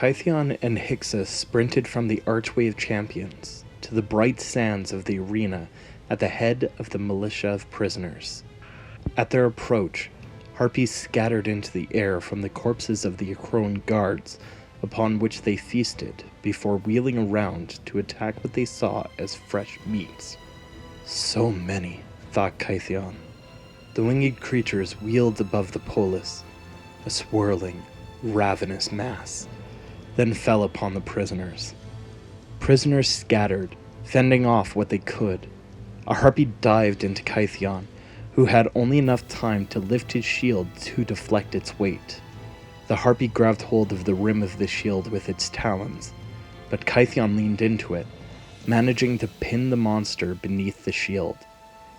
Kytheon and Hyksos sprinted from the Archway of Champions to the bright sands of the arena at the head of the militia of prisoners. At their approach, harpies scattered into the air from the corpses of the Acroan guards, upon which they feasted before wheeling around to attack what they saw as fresh meats. So many, thought Kytheon. The winged creatures wheeled above the polis, a swirling, ravenous mass, then fell upon the prisoners. Prisoners scattered, fending off what they could. A harpy dived into Kytheon, who had only enough time to lift his shield to deflect its weight. The harpy grabbed hold of the rim of the shield with its talons, but Kytheon leaned into it, managing to pin the monster beneath the shield.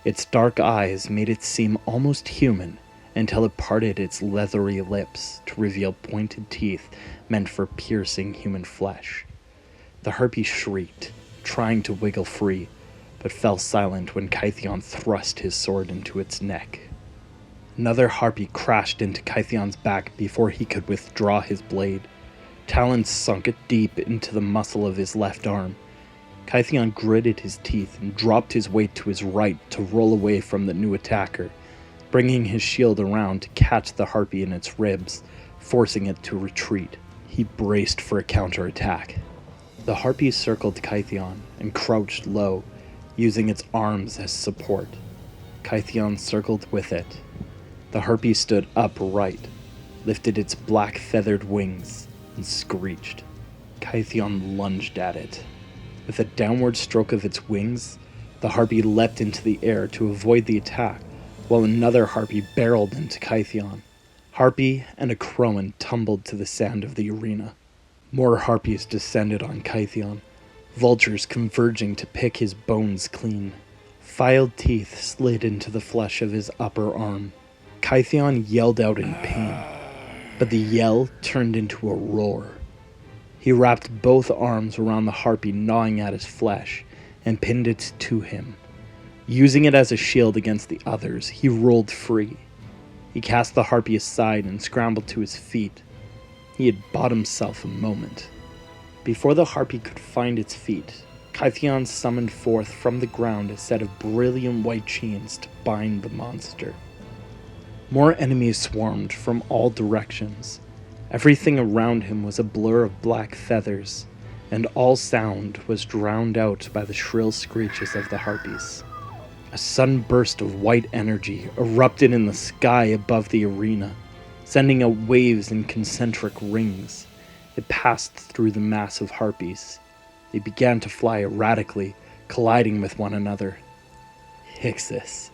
Its dark eyes made it seem almost human until it parted its leathery lips to reveal pointed teeth meant for piercing human flesh. The harpy shrieked, trying to wiggle free, but fell silent when Kytheon thrust his sword into its neck. Another harpy crashed into Kytheon's back before he could withdraw his blade. Talons sunk deep into the muscle of his left arm. Kytheon gritted his teeth and dropped his weight to his right to roll away from the new attacker, bringing his shield around to catch the harpy in its ribs, forcing it to retreat. He braced for a counterattack. The harpy circled Kytheon and crouched low, using its arms as support. Kytheon circled with it. The harpy stood upright, lifted its black feathered wings, and screeched. Kytheon lunged at it. With a downward stroke of its wings, the harpy leapt into the air to avoid the attack, while another harpy barreled into Kytheon. Harpy and a Crowan tumbled to the sand of the arena. More harpies descended on Kytheon, vultures converging to pick his bones clean. Filed teeth slid into the flesh of his upper arm. Kytheon yelled out in pain, but the yell turned into a roar. He wrapped both arms around the harpy gnawing at his flesh and pinned it to him. Using it as a shield against the others, he rolled free. He cast the harpy aside and scrambled to his feet. He had bought himself a moment. Before the harpy could find its feet, Kytheon summoned forth from the ground a set of brilliant white chains to bind the monster. More enemies swarmed from all directions. Everything around him was a blur of black feathers, and all sound was drowned out by the shrill screeches of the harpies. A sudden burst of white energy erupted in the sky above the arena, sending out waves in concentric rings. It passed through the mass of harpies. They began to fly erratically, colliding with one another. Hyksos.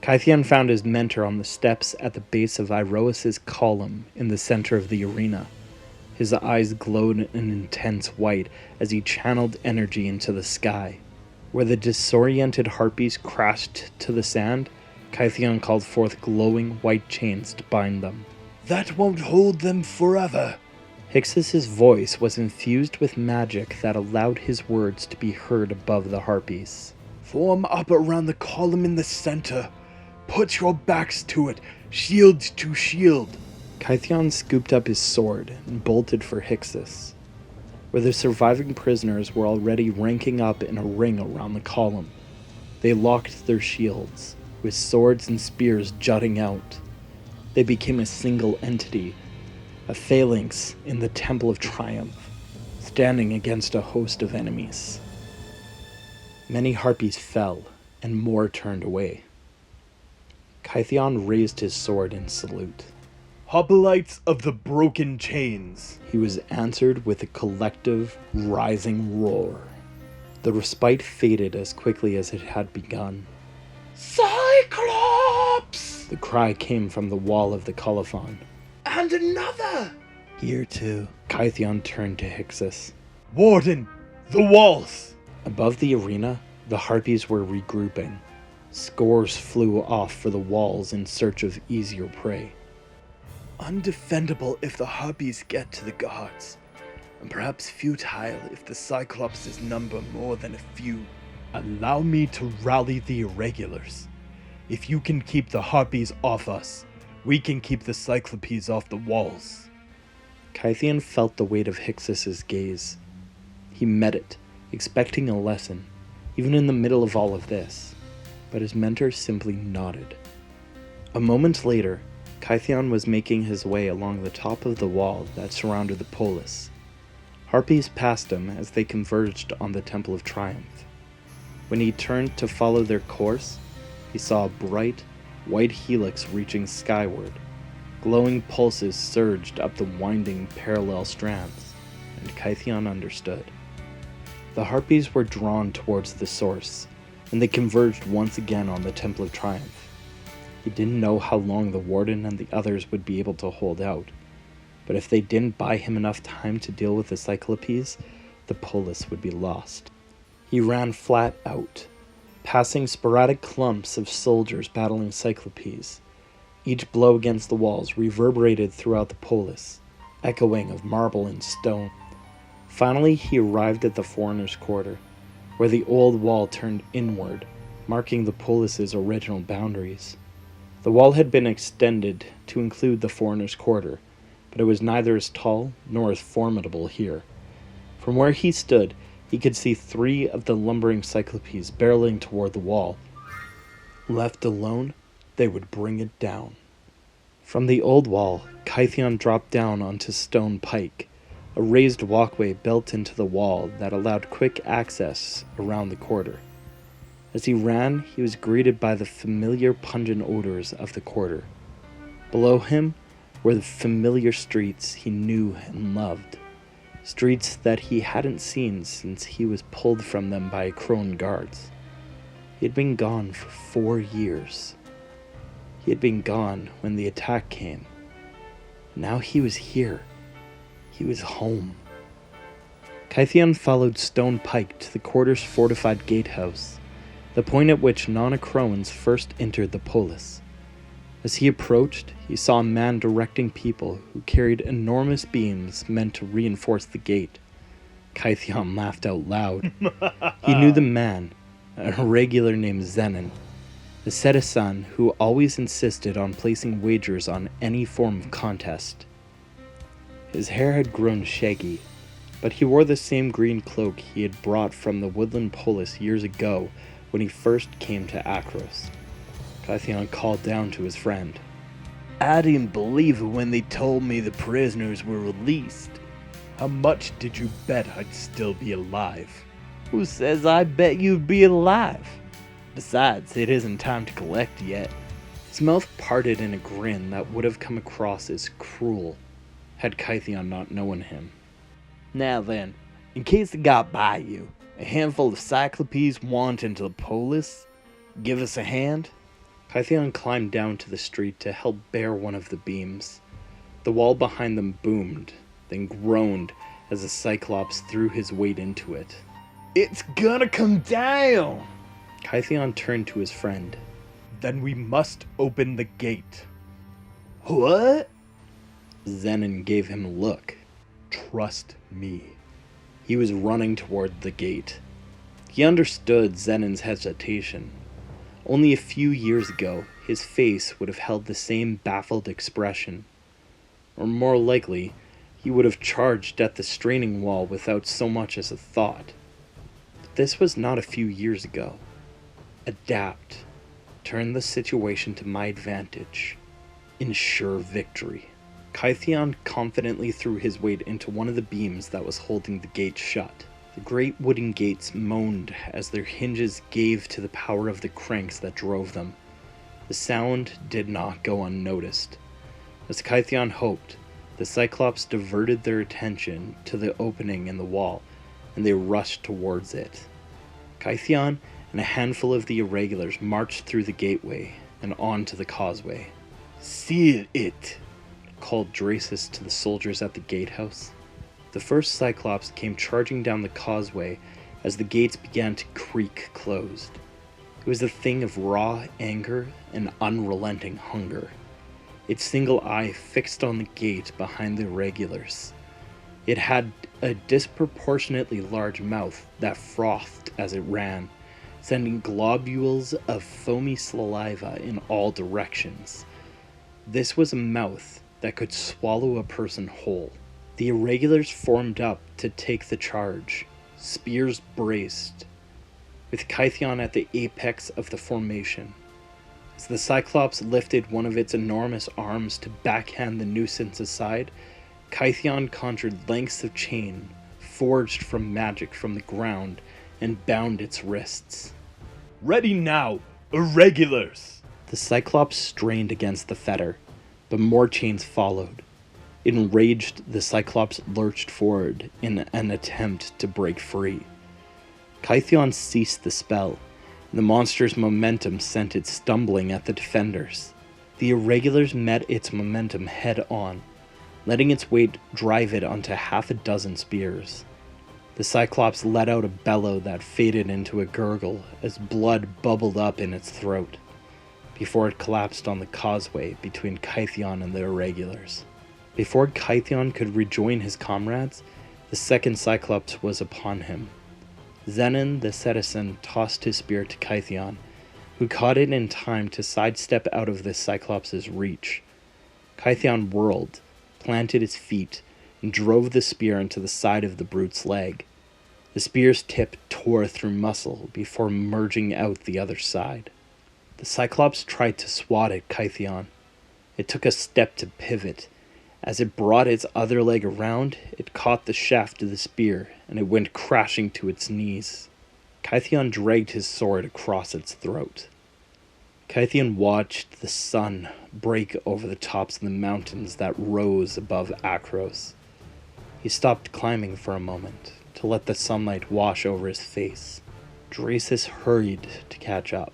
Kytheon found his mentor on the steps at the base of Iroas's column in the center of the arena. His eyes glowed an intense white as he channeled energy into the sky. Where the disoriented harpies crashed to the sand, Kytheon called forth glowing white chains to bind them. "That won't hold them forever." Hyksos' voice was infused with magic that allowed his words to be heard above the harpies. "Form up around the column in the center. Put your backs to it, shield to shield." Kytheon scooped up his sword and bolted for Hyksos, where the surviving prisoners were already ranking up in a ring around the column. They locked their shields, with swords and spears jutting out. They became a single entity, a phalanx in the Temple of Triumph, standing against a host of enemies. Many harpies fell, and more turned away. Kytheon raised his sword in salute. "Hoplites of the broken chains." He was answered with a collective, rising roar. The respite faded as quickly as it had begun. "Cyclops!" The cry came from the wall of the colophon. "And another!" Here too. Kytheon turned to Hyksos. "Warden, the walls!" Above the arena, the harpies were regrouping. Scores flew off for the walls in search of easier prey. "Undefendable if the harpies get to the guards, and perhaps futile if the Cyclops' number more than a few. Allow me to rally the irregulars. If you can keep the harpies off us, we can keep the Cyclopes off the walls." Kythian felt the weight of Hixus's gaze. He met it, expecting a lesson, even in the middle of all of this, but his mentor simply nodded. A moment later, Kythian was making his way along the top of the wall that surrounded the polis. Harpies passed him as they converged on the Temple of Triumph. When he turned to follow their course, he saw a bright, white helix reaching skyward. Glowing pulses surged up the winding parallel strands, and Kythian understood. The Harpies were drawn towards the source, and they converged once again on the Temple of Triumph. He didn't know how long the Warden and the others would be able to hold out, but if they didn't buy him enough time to deal with the Cyclopes, the polis would be lost. He ran flat out, passing sporadic clumps of soldiers battling Cyclopes. Each blow against the walls reverberated throughout the polis, echoing of marble and stone. Finally, he arrived at the foreigners' quarter, where the old wall turned inward, marking the polis's original boundaries. The wall had been extended to include the foreigners' quarter, but it was neither as tall nor as formidable here. From where he stood, he could see 3 of the lumbering Cyclopes barreling toward the wall. Left alone, they would bring it down. From the old wall, Kythian dropped down onto stone pike, a raised walkway built into the wall that allowed quick access around the quarter. As he ran, he was greeted by the familiar pungent odors of the quarter. Below him were the familiar streets he knew and loved, streets that he hadn't seen since he was pulled from them by crone guards. He had been gone for 4 years. He had been gone when the attack came. Now he was here. He was home. Kythian followed Stone Pike to the quarter's fortified gatehouse, the point at which non-Acroans first entered the polis. As he approached, he saw a man directing people who carried enormous beams meant to reinforce the gate. Kythian laughed out loud. He knew the man, a regular named Zenon, the citizen who always insisted on placing wagers on any form of contest. His hair had grown shaggy, but he wore the same green cloak he had brought from the woodland polis years ago when he first came to Akros. Kythian called down to his friend. I didn't believe it when they told me the prisoners were released. How much did you bet I'd still be alive? Who says I bet you'd be alive? Besides, it isn't time to collect yet. His mouth parted in a grin that would have come across as cruel had Kythian not known him. Now then, in case it got by you, a handful of Cyclopes want into the polis. Give us a hand? Kythian climbed down to the street to help bear one of the beams. The wall behind them boomed, then groaned as the Cyclops threw his weight into it. It's gonna come down! Kythian turned to his friend. Then we must open the gate. What? Zenon gave him a look. Trust me. He was running toward the gate. He understood Zenon's hesitation. Only a few years ago, his face would have held the same baffled expression. Or more likely, he would have charged at the straining wall without so much as a thought. But this was not a few years ago. Adapt. Turn the situation to my advantage. Ensure victory. Kythian confidently threw his weight into one of the beams that was holding the gate shut. The great wooden gates moaned as their hinges gave to the power of the cranks that drove them. The sound did not go unnoticed. As Kythian hoped, the Cyclops diverted their attention to the opening in the wall, and they rushed towards it. Kythian and a handful of the irregulars marched through the gateway and onto the causeway. "Seal it!" called Drasus to the soldiers at the gatehouse. The first Cyclops came charging down the causeway as the gates began to creak closed. It was a thing of raw anger and unrelenting hunger, its single eye fixed on the gate behind the irregulars. It had a disproportionately large mouth that frothed as it ran, sending globules of foamy saliva in all directions. This was a mouth that could swallow a person whole. The irregulars formed up to take the charge, spears braced, with Kytheon at the apex of the formation. As the Cyclops lifted one of its enormous arms to backhand the nuisance aside, Kytheon conjured lengths of chain, forged from magic from the ground, and bound its wrists. Ready now, irregulars! The Cyclops strained against the fetter, but more chains followed. Enraged, the Cyclops lurched forward in an attempt to break free. Kytheon ceased the spell, and the monster's momentum sent it stumbling at the defenders. The irregulars met its momentum head-on, letting its weight drive it onto half a dozen spears. The Cyclops let out a bellow that faded into a gurgle as blood bubbled up in its throat, before it collapsed on the causeway between Kytheon and the irregulars. Before Kytheon could rejoin his comrades, the second Cyclops was upon him. Zenon the citizen tossed his spear to Kytheon, who caught it in time to sidestep out of the Cyclops' reach. Kytheon whirled, planted his feet, and drove the spear into the side of the brute's leg. The spear's tip tore through muscle before merging out the other side. The Cyclops tried to swat at Kytheon. It took a step to pivot. As it brought its other leg around, it caught the shaft of the spear, and it went crashing to its knees. Kytheon dragged his sword across its throat. Kytheon watched the sun break over the tops of the mountains that rose above Akros. He stopped climbing for a moment, to let the sunlight wash over his face. Dracis hurried to catch up.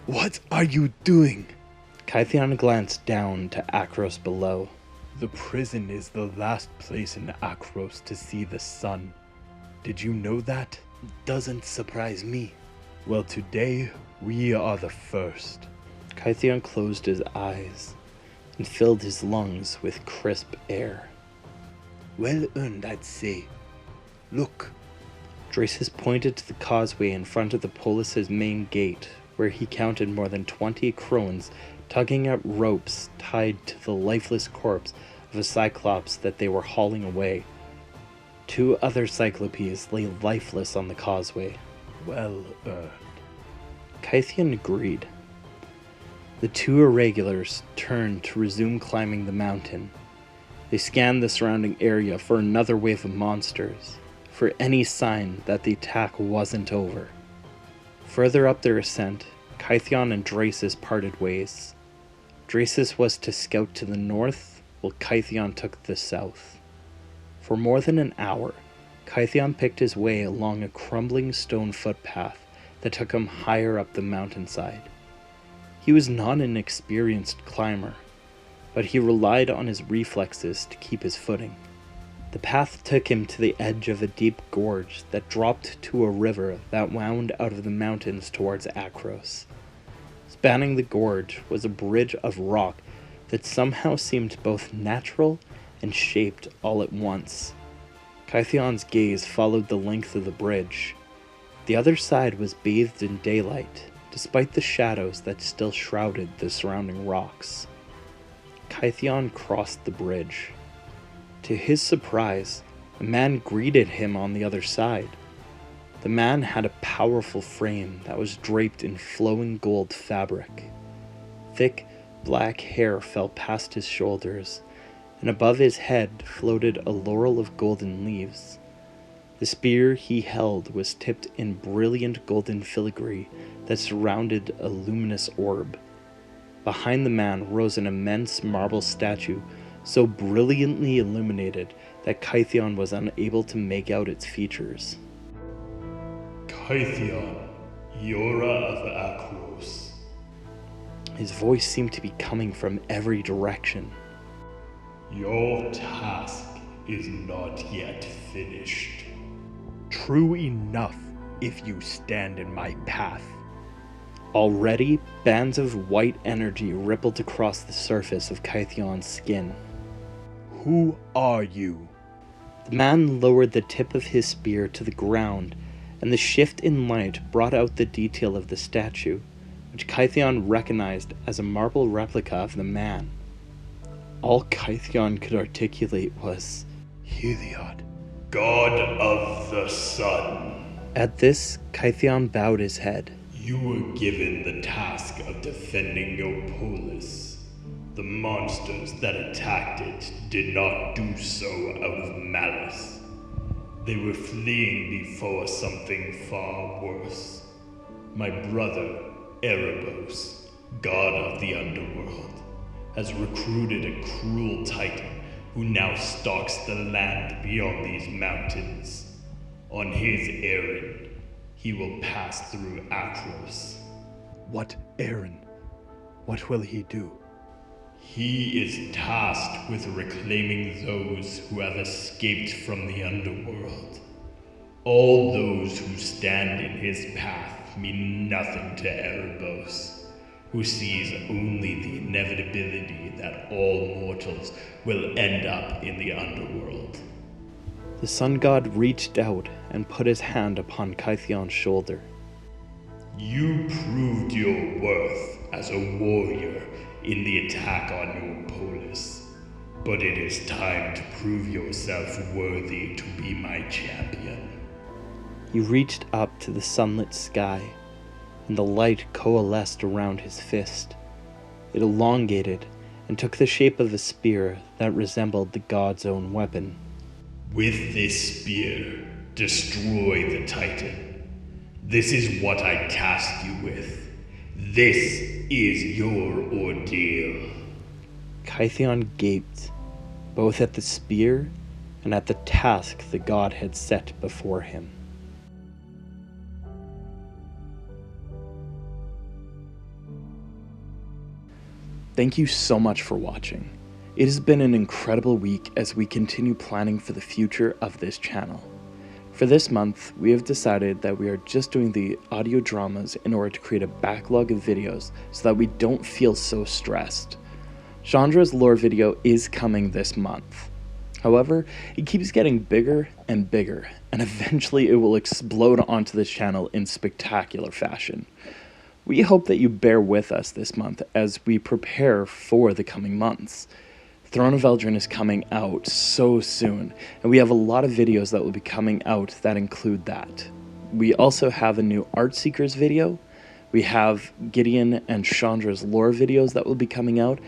What are you doing? Kytheon glanced down to Akros below. The prison is the last place in Akros to see the sun. Did you know that? Doesn't surprise me. Well, today we are the first. Kytheon closed his eyes and filled his lungs with crisp air. Well earned, I'd say. Look. Dracis pointed to the causeway in front of the polis's main gate, where he counted more than 20 crones tugging at ropes tied to the lifeless corpse of a Cyclops that they were hauling away. 2 other Cyclopes lay lifeless on the causeway. Well earned. Kytheon agreed. The 2 irregulars turned to resume climbing the mountain. They scanned the surrounding area for another wave of monsters, for any sign that the attack wasn't over. Further up their ascent, Kytheon and Dracis parted ways. Dracis was to scout to the north, while Kytheon took the south. For more than an hour, Kytheon picked his way along a crumbling stone footpath that took him higher up the mountainside. He was not an experienced climber, but he relied on his reflexes to keep his footing. The path took him to the edge of a deep gorge that dropped to a river that wound out of the mountains towards Akros. Spanning the gorge was a bridge of rock that somehow seemed both natural and shaped all at once. Kytheon's gaze followed the length of the bridge. The other side was bathed in daylight, despite the shadows that still shrouded the surrounding rocks. Kytheon crossed the bridge. To his surprise, a man greeted him on the other side. The man had a powerful frame that was draped in flowing gold fabric. Thick, black hair fell past his shoulders, and above his head floated a laurel of golden leaves. The spear he held was tipped in brilliant golden filigree that surrounded a luminous orb. Behind the man rose an immense marble statue so brilliantly illuminated that Kytheon was unable to make out its features. Kytheon, Yora of Akros. His voice seemed to be coming from every direction. Your task is not yet finished. True enough, if you stand in my path. Already, bands of white energy rippled across the surface of Kytheon's skin. Who are you? The man lowered the tip of his spear to the ground, and the shift in light brought out the detail of the statue, which Kytheon recognized as a marble replica of the man. All Kytheon could articulate was, Heliod. God of the Sun. At this, Kytheon bowed his head. You were given the task of defending your polis. The monsters that attacked it did not do so out of malice. They were fleeing before something far worse. My brother, Erebos, god of the underworld, has recruited a cruel titan who now stalks the land beyond these mountains. On his errand, he will pass through Atros. What errand? What will he do? He is tasked with reclaiming those who have escaped from the underworld. All those who stand in his path mean nothing to Erebos, who sees only the inevitability that all mortals will end up in the underworld. The sun god reached out and put his hand upon Kytheon's shoulder. You proved your worth as a warrior in the attack on your polis, but it is time to prove yourself worthy to be my champion. He reached up to the sunlit sky, and the light coalesced around his fist. It elongated and took the shape of a spear that resembled the god's own weapon. With this spear, destroy the Titan. This is what I tasked you with. This is your ordeal. Kytheon gaped, both at the spear and at the task the god had set before him. Thank you so much for watching. It has been an incredible week as we continue planning for the future of this channel. For this month, we have decided that we are just doing the audio dramas in order to create a backlog of videos so that we don't feel so stressed. Chandra's lore video is coming this month. However, it keeps getting bigger and bigger, and eventually it will explode onto this channel in spectacular fashion. We hope that you bear with us this month as we prepare for the coming months. Throne of Eldraine is coming out so soon, and we have a lot of videos that will be coming out that include that. We also have a new Art Seekers video, we have Gideon and Chandra's lore videos that will be coming out,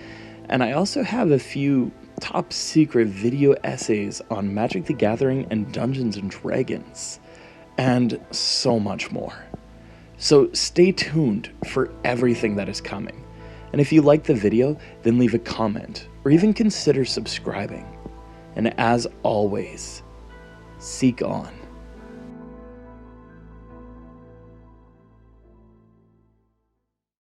and I also have a few top secret video essays on Magic the Gathering and Dungeons and Dragons, and so much more. So stay tuned for everything that is coming. And if you like the video, then leave a comment, or even consider subscribing. And as always, seek on.